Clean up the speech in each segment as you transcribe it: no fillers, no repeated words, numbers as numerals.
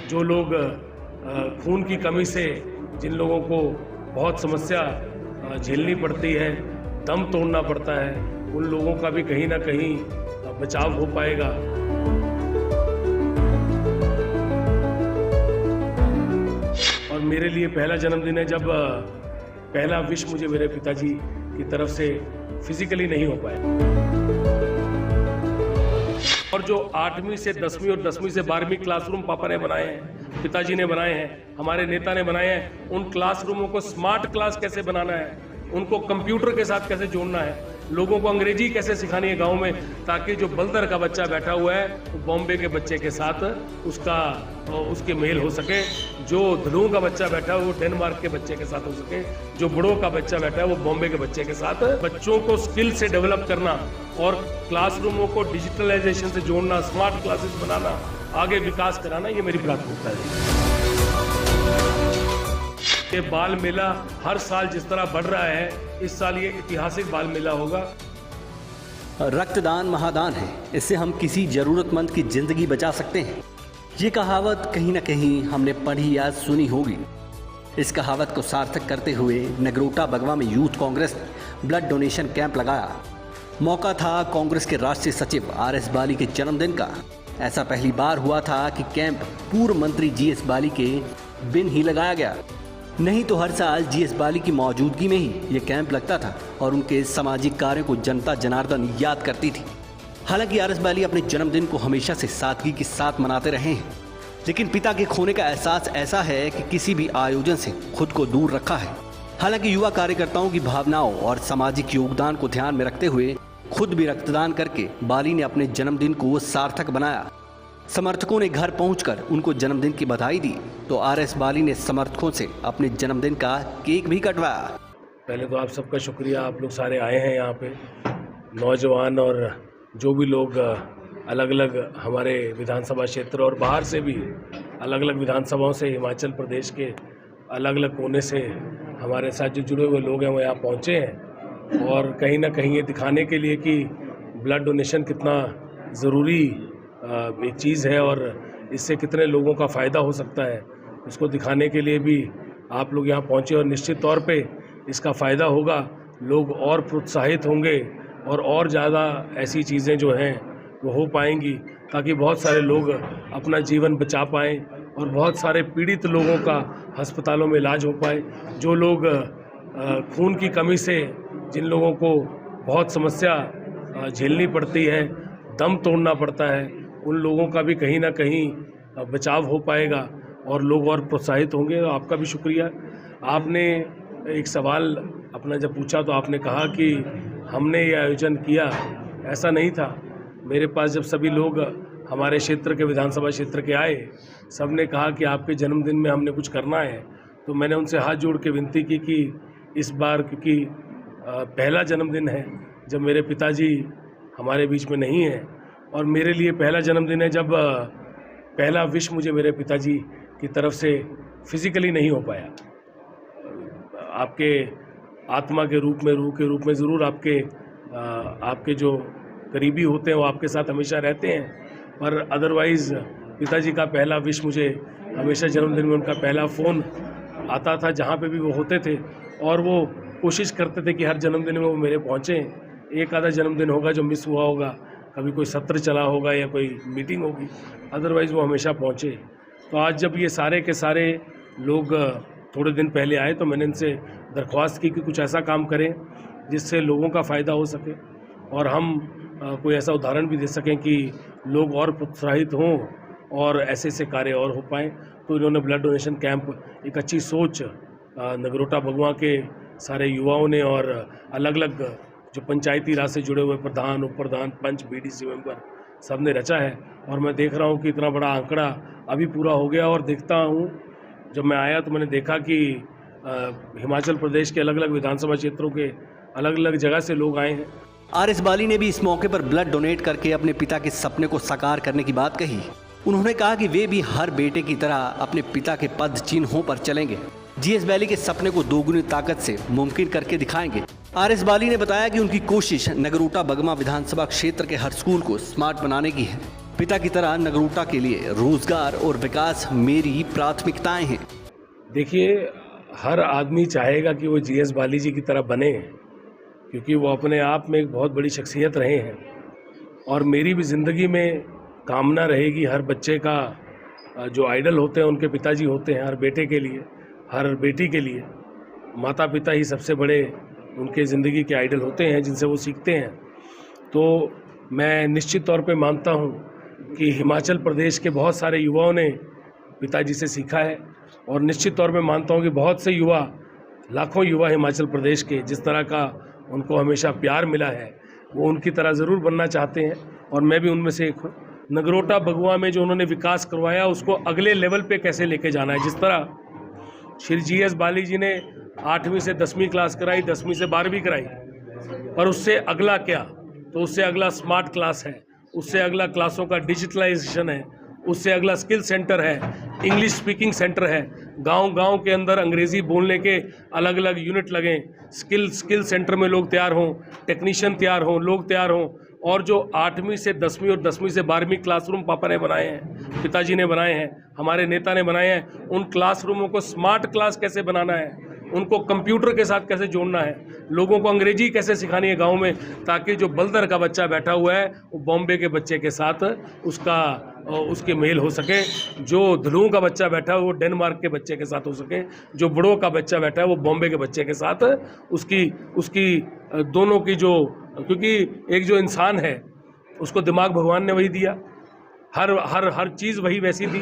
जो लोग खून की कमी से जिन लोगों को बहुत समस्या झेलनी पड़ती है, दम तोड़ना पड़ता है, उन लोगों का भी कहीं ना कहीं बचाव हो पाएगा। और मेरे लिए पहला जन्मदिन है जब पहला विश मुझे मेरे पिताजी की तरफ से फिजिकली नहीं हो पाया। और जो 8वीं से 10वीं और 10वीं से 12वीं क्लासरूम पापा ने बनाए हैं, पिताजी ने बनाए हैं, हमारे नेता ने बनाए हैं, उन क्लासरूमों को स्मार्ट क्लास कैसे बनाना है, उनको कंप्यूटर के साथ कैसे जोड़ना है, लोगों को अंग्रेजी कैसे सिखानी है गांव में, ताकि जो बलदर का बच्चा बैठा हुआ है वो बॉम्बे के बच्चे के साथ उसके मेल हो सके, जो धुलूं का बच्चा बैठा है वो डेनमार्क के बच्चे के साथ हो सके, जो बुढ़ो का बच्चा बैठा है वो बॉम्बे के बच्चे के साथ। बच्चों को स्किल से डेवलप करना और क्लासरूमों को डिजिटलाइजेशन से जोड़ना, स्मार्ट क्लासेस बनाना, आगे विकास कराना, ये मेरी प्राथमिकता है। ये बाल मेला हर साल जिस तरह बढ़ रहा है, इस साल ये ऐतिहासिक बाल मेला होगा। रक्तदान महादान है, इससे हम किसी जरूरतमंद की जिंदगी बचा सकते हैं। ये कहावत कहीं ना कहीं हमने पढ़ी या सुनी होगी। इस कहावत को सार्थक करते हुए नगरोटा बगवा में यूथ कांग्रेस ने ब्लड डोनेशन कैंप लगाया। मौका था कांग्रेस के राष्ट्रीय सचिव RS बाली के जन्मदिन का। ऐसा पहली बार हुआ था कि कैंप पूर्व मंत्री GS बाली के बिन ही लगाया गया, नहीं तो हर साल GS बाली की मौजूदगी में ही ये कैंप लगता था और उनके सामाजिक कार्यों को जनता जनार्दन याद करती थी। हालांकि RS बाली अपने जन्मदिन को हमेशा से सादगी के साथ मनाते रहे हैं, लेकिन पिता के खोने का एहसास ऐसा है कि किसी भी आयोजन से खुद को दूर रखा है। हालांकि युवा कार्यकर्ताओं की भावनाओं और सामाजिक योगदान को ध्यान में रखते हुए खुद भी रक्तदान करके बाली ने अपने जन्मदिन को सार्थक बनाया। समर्थकों ने घर पहुंचकर उनको जन्मदिन की बधाई दी तो RS बाली ने समर्थकों से अपने जन्मदिन का केक भी कटवाया। पहले तो आप सबका शुक्रिया, आप लोग सारे आए हैं यहाँ पे, नौजवान और जो भी लोग अलग अलग हमारे विधानसभा क्षेत्र और बाहर से भी अलग अलग विधानसभाओं से, हिमाचल प्रदेश के अलग अलग कोने से हमारे साथ जो जुड़े हुए लोग हैं वो यहाँ पहुँचे हैं। और कहीं ना कहीं ये दिखाने के लिए कि ब्लड डोनेशन कितना ज़रूरी एक चीज़ है और इससे कितने लोगों का फ़ायदा हो सकता है, उसको दिखाने के लिए भी आप लोग यहाँ पहुँचे। और निश्चित तौर पे इसका फ़ायदा होगा, लोग और प्रोत्साहित होंगे और ज़्यादा ऐसी चीज़ें जो हैं वो हो पाएंगी, ताकि बहुत सारे लोग अपना जीवन बचा पाएँ और बहुत सारे पीड़ित लोगों का अस्पतालों में इलाज हो पाए। जो लोग खून की कमी से जिन लोगों को बहुत समस्या झेलनी पड़ती है, दम तोड़ना पड़ता है, उन लोगों का भी कहीं ना कहीं बचाव हो पाएगा और लोग और प्रोत्साहित होंगे। आपका भी शुक्रिया। आपने एक सवाल अपना जब पूछा तो आपने कहा कि हमने ये आयोजन किया, ऐसा नहीं था। मेरे पास जब सभी लोग हमारे क्षेत्र के, विधानसभा क्षेत्र के आए, सब ने कहा कि आपके जन्मदिन में हमने कुछ करना है, तो मैंने उनसे हाथ जोड़ के विनती की कि इस बार, क्योंकि पहला जन्मदिन है जब मेरे पिताजी हमारे बीच में नहीं हैं, और मेरे लिए पहला जन्मदिन है जब पहला विश मुझे मेरे पिताजी की तरफ से फिजिकली नहीं हो पाया। आपके आत्मा के रूप में, रूह के रूप में ज़रूर आपके जो करीबी होते हैं वो आपके साथ हमेशा रहते हैं, पर अदरवाइज़ पिताजी का पहला विश मुझे हमेशा जन्मदिन में उनका पहला फ़ोन आता था जहाँ पे भी वो होते थे, और वो कोशिश करते थे कि हर जन्मदिन में वो मेरे पहुँचें। एक आधा जन्मदिन होगा जो मिस हुआ होगा, कभी कोई सत्र चला होगा या कोई मीटिंग होगी, अदरवाइज़ वो हमेशा पहुँचे। तो आज जब ये सारे के सारे लोग थोड़े दिन पहले आए तो मैंने इनसे दरख्वास्त की कि कुछ ऐसा काम करें जिससे लोगों का फ़ायदा हो सके और हम कोई ऐसा उदाहरण भी दे सकें कि लोग और प्रोत्साहित हों और ऐसे ऐसे कार्य और हो पाएँ। तो इन्होंने ब्लड डोनेशन कैंप, एक अच्छी सोच नगरोटा बगवा के सारे युवाओं ने और अलग अलग जो पंचायती राज से जुड़े हुए प्रधान, उप प्रधान, पंच, BDC मेंबर सब ने रचा है। और मैं देख रहा हूँ कि इतना बड़ा आंकड़ा अभी पूरा हो गया। और देखता हूँ, जब मैं आया तो मैंने देखा कि हिमाचल प्रदेश के अलग अलग विधानसभा क्षेत्रों के अलग अलग जगह से लोग आए हैं। RS बाली ने भी इस मौके पर ब्लड डोनेट करके अपने पिता के सपने को साकार करने की बात कही। उन्होंने कहा कि वे भी हर बेटे की तरह अपने पिता के पद चिन्हों पर चलेंगे, GS बाली के सपने को दोगुनी ताकत से मुमकिन करके दिखाएंगे। RS बाली ने बताया कि उनकी कोशिश नगरोटा बगवा विधानसभा क्षेत्र के हर स्कूल को स्मार्ट बनाने की है पिता की तरह नगरोटा के लिए रोजगार और विकास मेरी प्राथमिकताएं हैं। देखिए, हर आदमी चाहेगा कि वो जीएस बाली जी की तरह बने, क्योंकि वो अपने आप में एक बहुत बड़ी शख्सियत रहे हैं। और मेरी भी ज़िंदगी में कामना रहेगी, हर बच्चे का जो आइडल होते हैं उनके पिताजी होते हैं। हर बेटे के लिए, हर बेटी के लिए माता पिता ही सबसे बड़े उनके ज़िंदगी के आइडल होते हैं, जिनसे वो सीखते हैं। तो मैं निश्चित तौर पे मानता हूँ कि हिमाचल प्रदेश के बहुत सारे युवाओं ने पिताजी से सीखा है, और निश्चित तौर पे मानता हूँ कि बहुत से युवा, लाखों युवा हिमाचल प्रदेश के जिस तरह का उनको हमेशा प्यार मिला है, वो उनकी तरह ज़रूर बनना चाहते हैं, और मैं भी उनमें से एक हूँ। नगरोटा बगवा में जो उन्होंने विकास करवाया, उसको अगले लेवल पे कैसे लेके जाना है। जिस तरह श्री जीएस बाली जी ने 8वीं से 10वीं क्लास कराई, 10वीं से 12वीं कराई, पर उससे अगला क्या? तो उससे अगला स्मार्ट क्लास है, उससे अगला क्लासों का डिजिटलाइजेशन है, उससे अगला स्किल सेंटर है, इंग्लिश स्पीकिंग सेंटर है, गांव-गांव के अंदर अंग्रेज़ी बोलने के अलग अलग यूनिट लगें, स्किल सेंटर में लोग तैयार हों, टेक्नीशियन तैयार हों, लोग तैयार हों। और जो 8वीं से 10वीं और 10वीं से 12वीं क्लासरूम पापा ने बनाए हैं, पिताजी ने बनाए हैं, हमारे नेता ने बनाए हैं, उन क्लासरूमों को स्मार्ट क्लास कैसे बनाना है, उनको कंप्यूटर के साथ कैसे जोड़ना है, लोगों को अंग्रेजी कैसे सिखानी है गांव में, ताकि जो बल्दर का बच्चा बैठा हुआ है वो बॉम्बे के बच्चे के साथ उसके मेल हो सके, जो धुलू का बच्चा बैठा है वो डेनमार्क के बच्चे के साथ हो सके, जो बड़ो का बच्चा बैठा है वो बॉम्बे के बच्चे के साथ उसकी दोनों की जो, क्योंकि एक जो इंसान है उसको दिमाग भगवान ने वही दिया, हर चीज़ वही वैसी थी,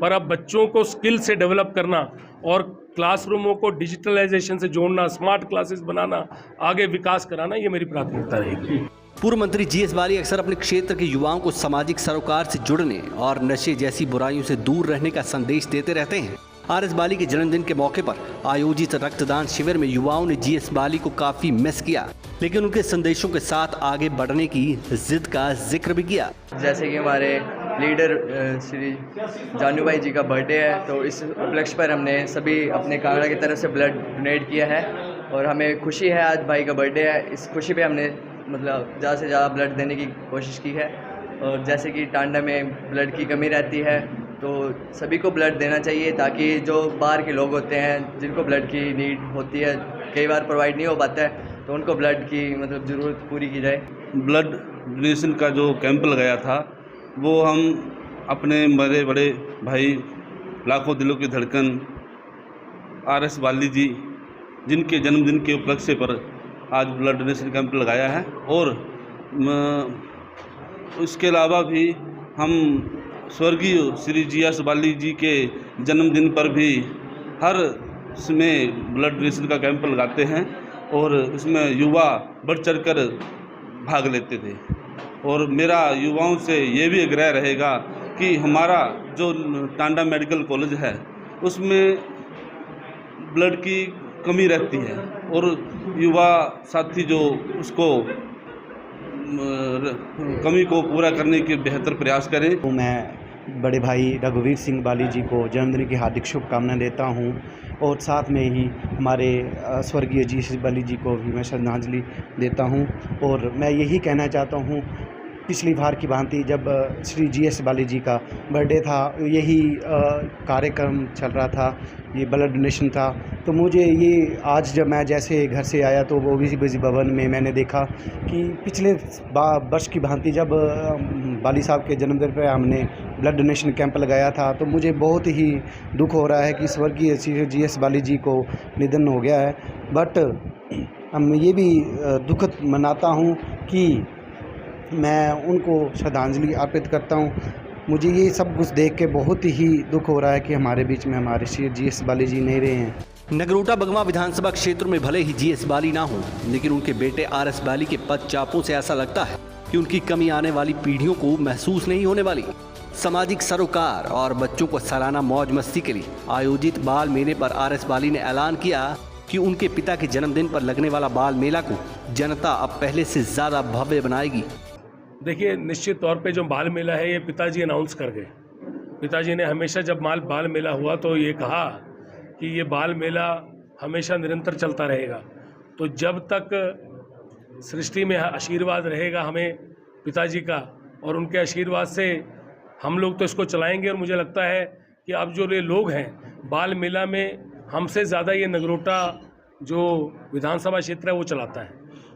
पर अब बच्चों को स्किल से डेवलप करना और क्लासरूमों को डिजिटलाइजेशन से जोड़ना, स्मार्ट क्लासेस बनाना, आगे विकास कराना, ये मेरी प्राथमिकता रहेगी। पूर्व मंत्री जीएस बाली अक्सर अपने क्षेत्र के युवाओं को सामाजिक सरोकार से जुड़ने और नशे जैसी बुराइयों से दूर रहने का संदेश देते रहते हैं। आरएस बाली के जन्मदिन के मौके पर आयोजित रक्तदान शिविर में युवाओं ने जीएस बाली को काफी मिस किया, लेकिन उनके संदेशों के साथ आगे बढ़ने की जिद का जिक्र भी किया। जैसे कि हमारे लीडर श्री जानू भाई जी का बर्थडे है, तो इस उपलक्ष्य पर हमने सभी अपने कांगड़ा की तरफ से ब्लड डोनेट किया है, और हमें खुशी है आज भाई का बर्थडे है। इस खुशी पे हमने मतलब ज़्यादा से ज़्यादा ब्लड देने की कोशिश की है। और जैसे कि टांडा में ब्लड की कमी रहती है, तो सभी को ब्लड देना चाहिए, ताकि जो बाहर के लोग होते हैं जिनको ब्लड की नीड होती है, कई बार प्रोवाइड नहीं हो पाता है, तो उनको ब्लड की मतलब ज़रूरत पूरी की जाए। ब्लड डोनेशन का जो कैंप लगाया था, वो हम अपने बड़े बड़े भाई, लाखों दिलों की धड़कन आरएस बाली जी, जिनके जन्मदिन के उपलक्ष्य पर आज ब्लड डोनेशन कैंप लगाया है। और उसके अलावा भी हम स्वर्गीय श्री जीएस बाली जी के जन्मदिन पर भी हर इसमें ब्लड डोनेशन का कैंप लगाते हैं, और इसमें युवा बढ़ चढ़ कर भाग लेते थे। और मेरा युवाओं से ये भी आग्रह रहेगा कि हमारा जो टांडा मेडिकल कॉलेज है उसमें ब्लड की कमी रहती है, और युवा साथी जो उसको कमी को पूरा करने के बेहतर प्रयास करें। तो मैं बड़े भाई रघुवीर सिंह बाली जी को जन्मदिन की हार्दिक शुभकामनाएं देता हूं, और साथ में ही हमारे स्वर्गीय जीएस बाली जी को भी मैं श्रद्धांजलि देता हूं। और मैं यही कहना चाहता हूं, पिछली बार की भांति जब श्री जीएस बाली जी का बर्थडे था, यही कार्यक्रम चल रहा था, ये ब्लड डोनेशन था, तो मुझे ये आज जब मैं जैसे घर से आया तो वो ओबीसी भवन में मैंने देखा कि पिछले वर्ष की भांति जब बाली साहब के जन्मदिन पर हमने ब्लड डोनेशन कैंप लगाया था, तो मुझे बहुत ही दुख हो रहा है कि स्वर्गीय श्री जीएस बाली जी को निधन हो गया है। बट हम ये भी दुखद मनाता हूँ कि मैं उनको श्रद्धांजलि अर्पित करता हूँ। मुझे ये सब कुछ देख के बहुत ही दुख हो रहा है कि हमारे बीच में हमारे श्री जीएस बाली जी नहीं रहे हैं। नगरोटा बगवा विधानसभा क्षेत्र में भले ही जीएस बाली ना हो, लेकिन उनके बेटे आरएस बाली के पद चापों से ऐसा लगता है कि उनकी कमी आने वाली पीढ़ियों को महसूस नहीं होने वाली। सामाजिक सरोकार और बच्चों को सालाना मौज मस्ती के लिए आयोजित बाल मेले पर आरएस बाली ने ऐलान किया कि उनके पिता के जन्मदिन पर लगने वाला बाल मेला को जनता अब पहले से ज्यादा भव्य बनाएगी। देखिए, निश्चित तौर पे जो बाल मेला है ये पिताजी अनाउंस कर गए। पिताजी ने हमेशा जब बाल मेला हुआ तो ये कहा कि ये बाल मेला हमेशा निरंतर चलता रहेगा। तो जब तक सृष्टि में आशीर्वाद रहेगा हमें पिताजी का, और उनके आशीर्वाद से हम लोग तो इसको चलाएंगे। और मुझे लगता है कि अब जो ये लोग हैं बाल मेला में हमसे ज़्यादा ये नगरोटा जो विधानसभा क्षेत्र है वो चलाता है।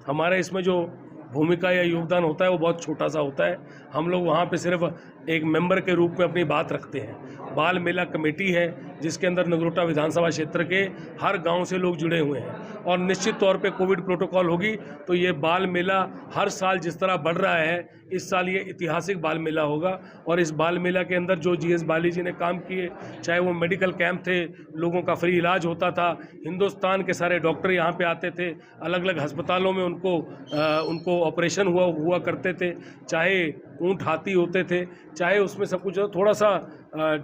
हमारे इसमें जो भूमिका या योगदान होता है वो बहुत छोटा सा होता है। हम लोग वहाँ पे सिर्फ एक मेंबर के रूप में अपनी बात रखते हैं। बाल मेला कमेटी है जिसके अंदर नगरोटा विधानसभा क्षेत्र के हर गांव से लोग जुड़े हुए हैं, और निश्चित तौर पे कोविड प्रोटोकॉल होगी तो ये बाल मेला हर साल जिस तरह बढ़ रहा है, इस साल ये ऐतिहासिक बाल मेला होगा। और इस बाल मेला के अंदर जो जीएस बाली जी ने काम किए, चाहे वो मेडिकल कैंप थे, लोगों का फ्री इलाज होता था, हिंदुस्तान के सारे डॉक्टर यहाँ पे आते थे, अलग अलग अस्पतालों में उनको ऑपरेशन हुआ करते थे, चाहे ऊँट हाथी होते थे, चाहे उसमें सब कुछ। थोड़ा सा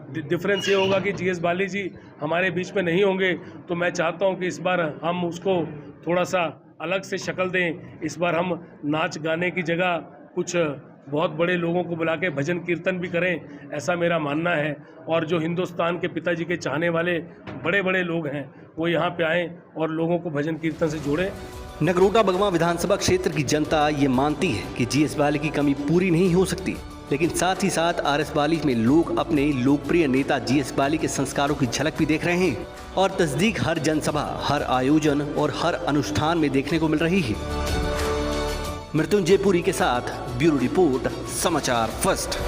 डिफरेंस ये होगा कि जीएस बाली जी हमारे बीच में नहीं होंगे, तो मैं चाहता हूँ कि इस बार हम उसको थोड़ा सा अलग से शक्ल दें। इस बार हम नाच गाने की जगह कुछ बहुत बड़े लोगों को बुला के भजन कीर्तन भी करें, ऐसा मेरा मानना है। और जो हिंदुस्तान के पिताजी के चाहने वाले बड़े बड़े लोग हैं वो यहाँ पे आएँ और लोगों को भजन कीर्तन से जोड़ें। नगरोटा बगवां विधानसभा क्षेत्र की जनता ये मानती है कि जीएस बाली की कमी पूरी नहीं हो सकती, लेकिन साथ ही साथ आरएस बाली में लोग अपने लोकप्रिय नेता जीएस बाली के संस्कारों की झलक भी देख रहे हैं, और तस्दीक हर जनसभा, हर आयोजन और हर अनुष्ठान में देखने को मिल रही है। मृत्युंजय पुरी के साथ ब्यूरो रिपोर्ट, समाचार फर्स्ट।